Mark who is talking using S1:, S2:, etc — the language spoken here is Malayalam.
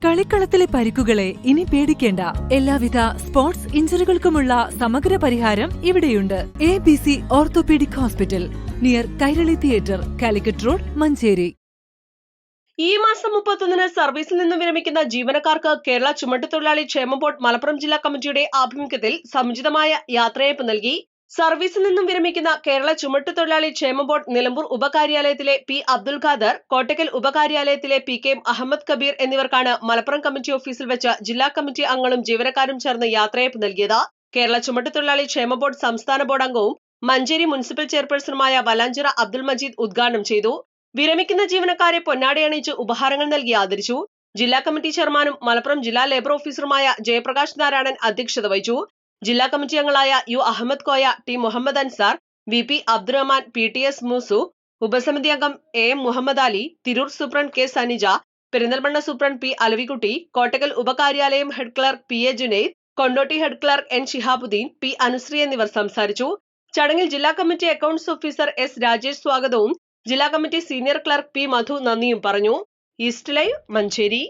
S1: കളിക്കളത്തിലെ പരിക്കുകളെ ഇനി പേടിക്കേണ്ട. എല്ലാവിധ സ്പോർട്സ് ഇഞ്ചുറികൾക്കുമുള്ള സമഗ്ര പരിഹാരം ഇവിടെയുണ്ട്. ABC orthopaedic hospital, near Kairali theatre, Calicut road, Manjeri.
S2: ഈ മാസം 31-ന് സർവീസിൽ നിന്നും വിരമിക്കുന്ന ജീവനക്കാർക്ക് കേരള ചുമട്ടുതൊഴിലാളി ക്ഷേമ ബോർഡ് മലപ്പുറം ജില്ലാ കമ്മിറ്റിയുടെ ആഭിമുഖ്യത്തിൽ സമുചിതമായ യാത്രയയപ്പ് നൽകി. സർവീസിൽ നിന്നും വിരമിക്കുന്ന കേരള ചുമട്ടുതൊഴിലാളി ക്ഷേമ ബോർഡ് നിലമ്പൂർ ഉപകാര്യാലയത്തിലെ പി അബ്ദുൽ ഖാദർ, കോട്ടക്കൽ ഉപകാര്യാലയത്തിലെ PK അഹമ്മദ് കബീർ എന്നിവർക്കാണ് മലപ്പുറം കമ്മിറ്റി ഓഫീസിൽ വെച്ച് ജില്ലാ കമ്മിറ്റി അംഗങ്ങളും ജീവനക്കാരും ചേർന്ന് യാത്രയയപ്പ് നൽകിയത്. കേരള ചുമട്ടുതൊഴിലാളി ക്ഷേമ ബോർഡ് സംസ്ഥാന ബോർഡ് അംഗവും മഞ്ചേരി മുനിസിപ്പൽ ചെയർപേഴ്സണുമായ വലാഞ്ചിറ അബ്ദുൽ മജീദ് ഉദ്ഘാടനം ചെയ്തു. വിരമിക്കുന്ന ജീവനക്കാരെ പൊന്നാടി അണിയിച്ച് ഉപഹാരങ്ങൾ നൽകി ആദരിച്ചു. ജില്ലാ കമ്മിറ്റി ചെയർമാനും മലപ്പുറം ജില്ലാ ലേബർ ഓഫീസറുമായ ജയപ്രകാശ് നാരായണൻ അധ്യക്ഷത വഹിച്ചു. ജില്ലാ കമ്മിറ്റി അംഗങ്ങളായ U Ahmed Koya, T Muhammad Ansar, VP Abdurahman, PTS Moosu, ഉപസമിതി അംഗം AM Muhammad Ali, Tirur superintendent K Sanija, Perinthalmanna superintendent P Alavikutty, Kottakkal ഉപകാര്യാലയം head clerk PA Junaid, Kondotty head clerk N Shihabuddin, P Anusree എന്നിവർ സംസാരിച്ചു. ചടങ്ങിൽ ജില്ലാ കമ്മിറ്റി അക്കൗണ്ട്സ് ഓഫീസർ S രാജേഷ് സ്വാഗതവും ജില്ലാ കമ്മിറ്റി സീനിയർ ക്ലർക്ക് P മധു നന്ദിയും പറഞ്ഞു. East live, Manjeri.